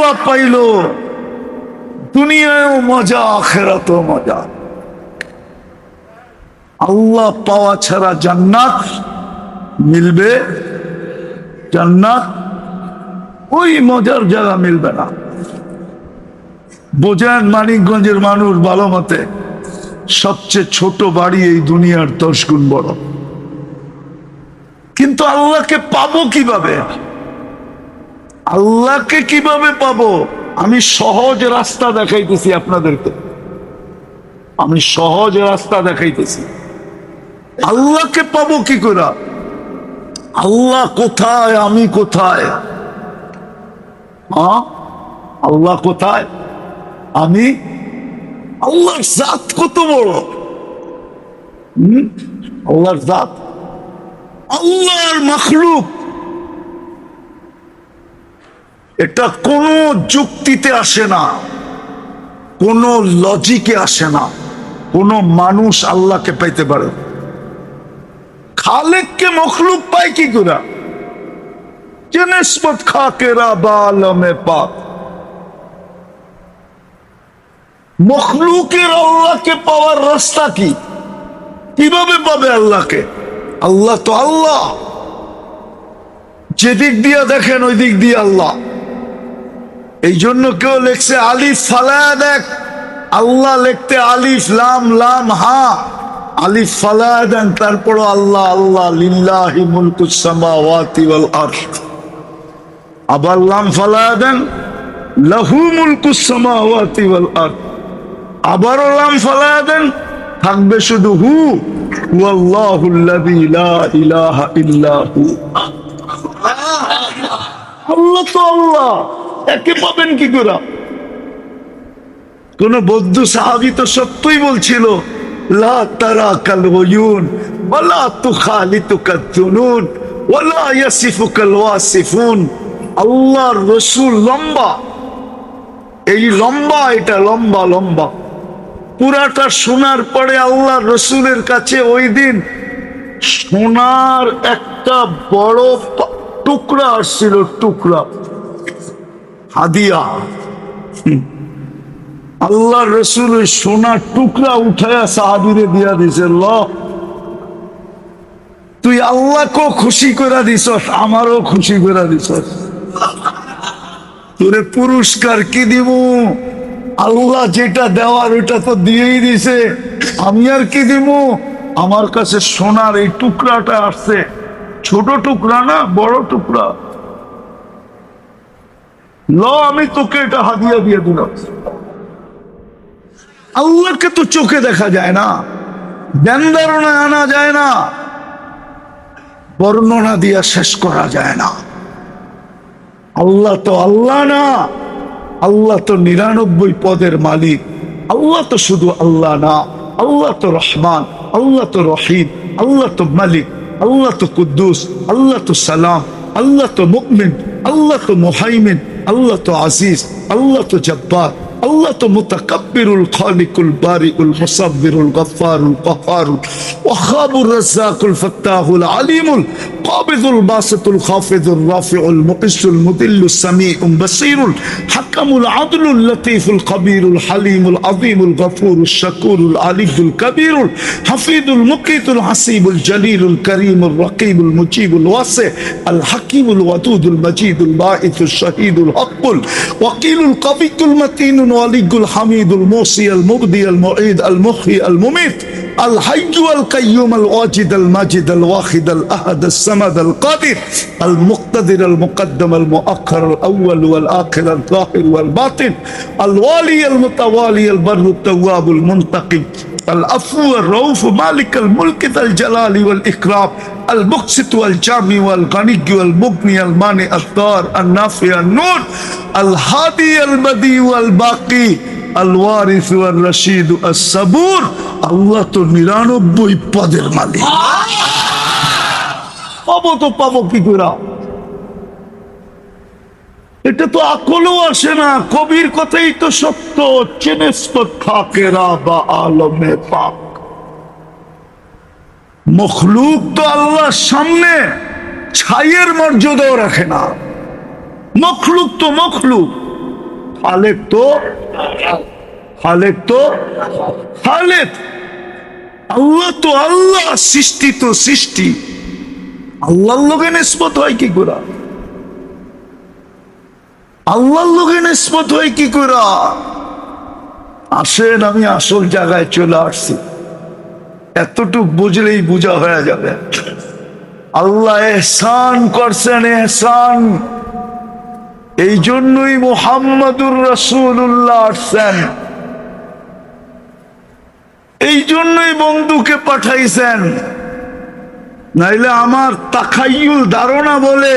আল্লাহ pile, দুনিয়ায়ও মজা, আখিরাতেও মজা। আল্লাহ পাওয়া ছাড়া জান্নাত মিলবে? জান্নাত ওই মজার জায়গা মিলবে না। বোঝেন, মানিকগঞ্জের মানুষ ভালো মতে, সবচেয়ে ছোট বাড়ি এই দুনিয়ার 10 গুণ বড়। কিন্তু আল্লাহকে পাবো কিভাবে? আল্লাহকে কিভাবে পাবো? আমি সহজ রাস্তা দেখাইতেছি আপনাদেরকে, আমি সহজ রাস্তা দেখাইতেছি। আল্লাহকে পাবো কি করে? আল্লাহ কোথায়, আমি কোথায়? আল্লাহ কোথায়, আমি? আল্লাহর জাত কত বড়! আল্লাহর জাত, আল্লাহর মাখলুক, এটা কোন যুক্তিতে আসে না, কোন লজিকে আসে না। কোন মানুষ আল্লাহকে পাইতে পারে? খালেককে মখলুক পায় কি করে? যে নিসবত খাকেরা বালমে পাক। মখলুকের আল্লাহকে পাওয়ার রাস্তা কি? কিভাবে পাবে আল্লাহকে? আল্লাহ তো আল্লাহ, যেদিক দিয়ে দেখেন ওই দিক দিয়ে আল্লাহ। এই জন্য কেউ লেখছে আলিফ ফালায়া দেখ, আল্লাহ লিখতে আলিফ লাম লাম হা, আলিফ ফালায়া দেন, তারপর আল্লাহ আল্লাহ, লিল্লাহি মুলকুস সামাওয়াতি ওয়াল আরদ। আবার লাম ফালায়া দেন, লাহু মুলকুস সামাওয়াতি ওয়াল আরদ। আবারও লাম ফালায়া দেন, থাকবে শুধু হু, ওয়াল্লাহুল্লাযী লা ইলাহা ইল্লা হু। আল্লাহ তো আল্লাহ, একে পাবেন কি করে? কোন বৌদ্ধ সাহাবী তো সত্যই বলছিল, লা তারাকাল উয়ুন ওয়ালা তুখালিতুকাল জুনুন ওয়ালা ইয়াসিফুকাল ওয়াসিফুন। আল্লাহর রাসূল লম্বা, এই লম্বা, এটা লম্বা লম্বা। পুরাটা শোনার পরে আল্লাহর রাসূলের কাছে ওই দিন সোনার একটা বড় টুকরা আসছিল, টুকরা হাদিয়া। আল্লাহর রাসূল ওই সোনার টুকরা উঠায়া সাহাবীরে দিয়া দিছে, ল তুই আল্লাহকেও খুশি করে দিছস, আমারও খুশি করে দিছস, তোরে পুরস্কার কি দিব? আল্লাহ যেটা দেওয়ার ওটা তো দিয়েই দিছে, আমি আর কি দিব? আমার কাছে সোনার এই টুকরাটা আসছে, ছোট টুকরা না, বড় টুকরা, ল আমি তোকে এটা হাদিয়া দিয়ে দিলাম। আল্লাহকে তো চোখে দেখা যায় না, ধ্যান ধারণা আনা যায় না, বর্ণনা দিয়া শেষ করা যায় না। আল্লাহ তো আল্লাহ না, আল্লাহ তো 99 পদের মালিক। আল্লাহ তো শুধু আল্লাহ না, আল্লাহ তো রহমান, আল্লাহ তো রহিম, আল্লাহ তো মালিক, আল্লাহ তো কুদ্দুস, আল্লাহ তো সালাম, আল্লাহ তো মুমিন, আল্লাহ তো মুহাইমিন, আল্লাহ তো আজিজ, আল্লাহ তো জব্বার, আল্লাহ তো মুতাকাব্বিরুল খালিকুল বারিউল মুসাব্বিরুল গফফারুল কহ্হারুল ওয়াহাবুর রাজ্জাকুল ফাত্তাহুল আলিমুল কাবিদুল বাসিতুল খাফিদুর রাফিউল মুকিসুল মুদিল্লুস সামিউল বাসীরুল হাকামুল আদলুল লতীফুল খবীরুল হালিমুল আযীমুল গফুরুশ শাকুরুল আলিয়ুল কবীরুল হাফিদুল মুকিতুল হাসিবুল জলিলুল করিমুল রকিবুল মুজিবুল ওয়াসি আল হাকিমুল ওয়াদুদুল মজিদুল বাঈসুশ শাহীদুল হকুল ওয়াকিলুল কবিয়ুল মাতিনুল ওয়ালিয়ুল হামিদুল মুসি আল মুবদি আল মুঈদ আল মুহয়ি আল মুমীত আল হাইয়্যু আল কাইয়্যুম আল ওয়াজিদ আল মাজিদ আল ওয়াহিদ আল আহাদ আস সামাদ আল কাদির আল মুক্তাদির আল মুকদ্দম আল মুআখ্খার আল আউয়াল ওয়াল আখির আল যাহির ওয়াল বাতিন আল ওয়ালি আল মুতাওয়ালি আল বাররু আত তাওয়াব আল মুনতাকিম العفو الرؤوف مالك الملك ذا الجلال والإكرام المقسط والجامع والغني والمغني المانع الضار النافع النور الهادي البديع والباقي الوارث والرشيد الصبور আল্লাহ তো 99 পদের মালিক। পাবো তো পাবো কি করে? এটা তো আকলও আসে না। কবির কথাই তো সত্য, চেনেস্ত খাকেরা বা আলমে পাক। মখলুক তো আল্লাহর সামনে ছাইয়ের মর্যাদাও রাখে না। মখলুক তো মখলুক, খালেক তো খালেক তো খালেক, আল্লাহ তো আল্লাহ, সৃষ্টি তো সৃষ্টি। আল্লাহর লোকে নিসবত হয় কি করে? আল্লাহর লোকে নিসবত হয় কি করে? আসেন, আমি আসল জায়গায় চলে আসছি, এতটুক বুঝলেই বোঝা হয়ে যাবে। আল্লাহ এহসান করছেন, এহসান। এই জন্যই মুহাম্মাদুর রাসূলুল্লাহ আসছেন, এই জন্যই বন্ধুকে পাঠাইছেন। নাইলে আমার তাখাইয়ুল ধারণা বলে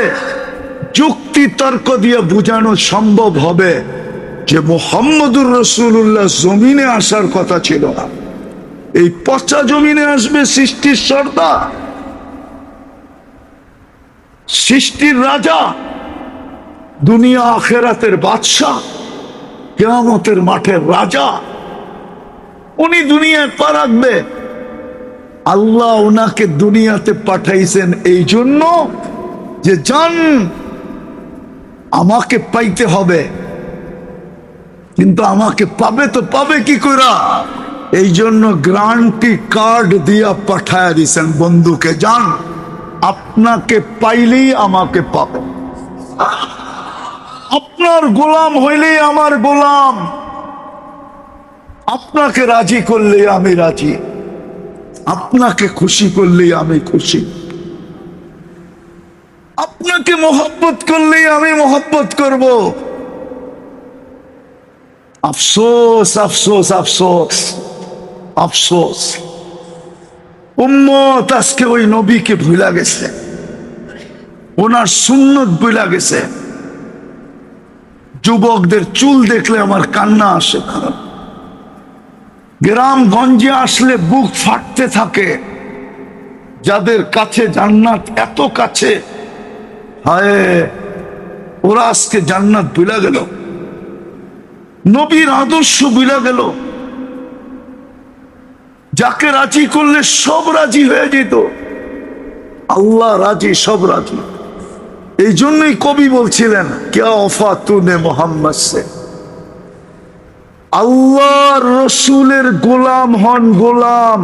যুক্তি তর্ক দিয়ে বোঝানো সম্ভব হবে যে মুহাম্মাদুর রাসূলুল্লাহ জমিনে আসার কথা ছিল না। এই পচা জমিনে আসবে সৃষ্টির সর্দার, সৃষ্টির রাজা, দুনিয়া আখেরাতের বাদশাহ, কিয়ামতের মাঠের রাজা। উনি দুনিয়ায় পা রাখবে। আল্লাহ ওনাকে দুনিয়াতে পাঠাইছেন এই জন্য যে জান আমাকে পাইতে হবে, কিন্তু আমাকে পাবে তো পাবে কি করে? এই জন্য গ্যারান্টি কার্ড দিয়া পাঠায় দিছেন বন্ধুকে, জান আপনাকে পাইলেই আমাকে পাবে, আপনার গোলাম হইলেই আমার গোলাম, আপনাকে রাজি করলেই আমি রাজি, আপনাকে খুশি করলেই আমি খুশি, আপনাকে মোহব্বত করলেই আমি মোহব্বত করব। আফসোস আফসোস আফসোস আফসোস, উম্মত আজকে ওই নবীকে ভুলা গেছে, ওনার সুন্নত ভুলা গেছে। যুবকদের চুল দেখলে আমার কান্না আসে, গ্রামগঞ্জে আসলে বুক ফাটতে থাকে। যাদের কাছে জান্নাত এত কাছে, হায় ওরা আজকে জান্নাত ভুলা গেল, নবীর আদর্শ ভুলা গেল। যাকে রাজি করলে সব রাজি হয়ে যেত, আল্লাহ রাজি, সব রাজি। এই জন্যই কবি বলছিলেন, ক্যা ওফা তুনে মোহাম্মদ সে, আল্লাহর রসুলের গোলাম হন, গোলাম।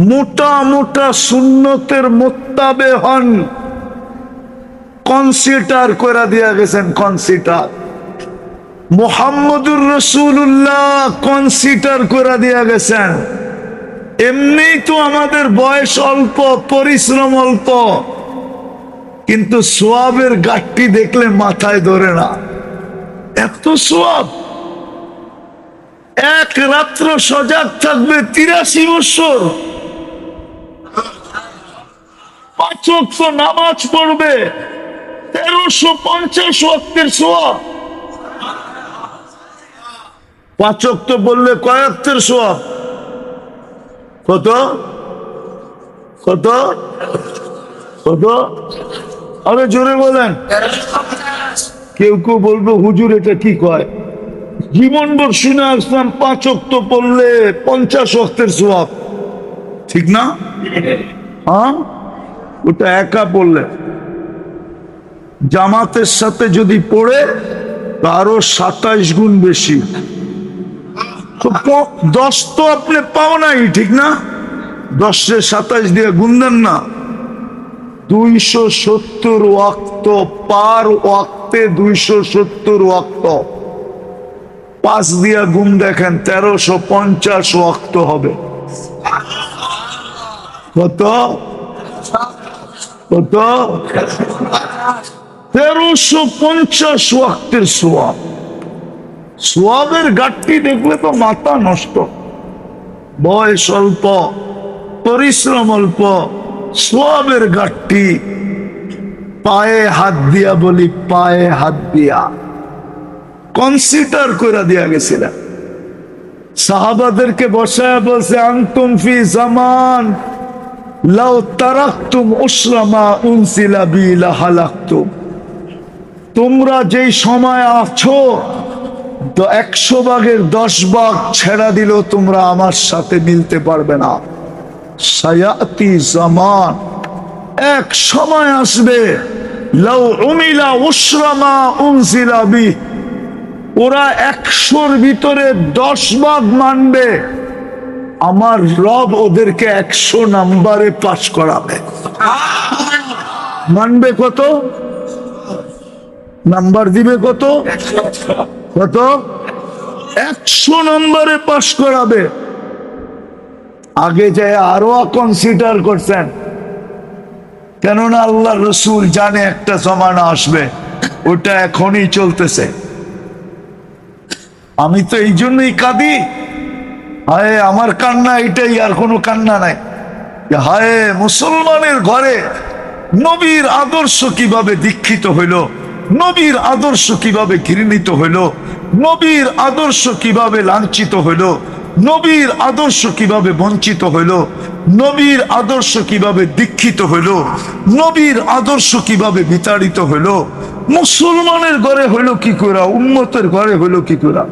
মোটা মোটা সুন্নতের মোত্তাবে হন, কনসিডার করে দিয়া গেছেন, কনসিডার। মুহাম্মদুর রাসূলুল্লাহ কনসিডার করে দিয়া গেছেন। এমনি তো আমাদের বয়স অল্প, পরিশ্রম অল্প, কিন্তু সোয়াবের গাঠটি দেখলে মাথায় ধরে না, এত সোয়াব। এক রাত্র সজাগ থাকবে 83 বছর, 5 ওয়াক্ত নামাজ পড়বে, 1350 ওয়াক্তের সোয়াব। 5 ওয়াক্ত বললে কয় ওয়াক্তের সোয়াব? কত কত কত? আরে জোরে বলেন। কেউ কেউ বলবে হুজুর এটা কি কয়, জীবনভর শুনে আসলাম 5 ওয়াক্ত পড়লে 50 ওয়াক্তের সোয়াব, ঠিক না? হ্যাঁ, ওটা একা পড়লে। জামাতের সাথে যদি পড়ে আরো 27 গুণ বেশি। 10 তো আপনি পাও নাই, ঠিক না? 10 এ 27 দিয়ে গুণ দেন না, 270 ওয়াক্ত, পার ওয়াক্তে 270 ওয়াক্ত। 5 দিয়া গুণ দেখেন, 1350 ওয়াক্ত হবে। কত কত? 1350 ওয়াক্তের সোয়াব। সোয়াবের ঘাটতি দেখলে তো মাথা নষ্ট। বয়স অল্প, পরিশ্রম অল্প, সোয়াবের ঘাটতি। পায়ে হাত দিয়া বলি, পায়ে হাত দিয়া কনসিডার করে দিয়া গেছিল। সাহাবাদেরকে বসায় বলছে, আনতুম ফি জামান লাউ তারাকতুম উসরামা উনসিলা বি লাহালাকতুম। তোমরা যেই সময় আছো, 100 ভাগের 10 ভাগ ছেড়া দিল তোমরা আমার সাথে মিলতে পারবে না। সায়াতি জামান, এক সময় আসবে লাউ উমিলা উশরা মা উনজিলা বি, ওরা 100-র ভিতরে 10 ভাগ মানবে, আমার রব ওদেরকে 100 নাম্বারে পাস করাবে। মানবে কত? নাম্বার দিবে কত? কত? 100 নম্বরে পাস করাবে। আগে যায় আরো কনসিডার করছেন, কেননা আল্লাহ রসুল জানে একটা জমানা আসবে, ওটা এখনই চলতেছে। আমি তো এই জন্যই কাঁদি, হায় আমার কান্না এটাই, আর কোনো কান্না নাই। হায় মুসলমানের ঘরে নবীর আদর্শ কিভাবে দীক্ষিত হইল, নবীর আদর্শ কিভাবে ঘৃণিত হইল, নবীর আদর্শ কিভাবে লাঞ্ছিত হইল, নবীর আদর্শ কিভাবে বঞ্চিত হইল, নবীর আদর্শ কিভাবে দীক্ষিত হইল, নবীর আদর্শ কিভাবে বিতাড়িত হইল। মুসলমানের ঘরে হইল কি করে, উম্মতের ঘরে হইল কি করে?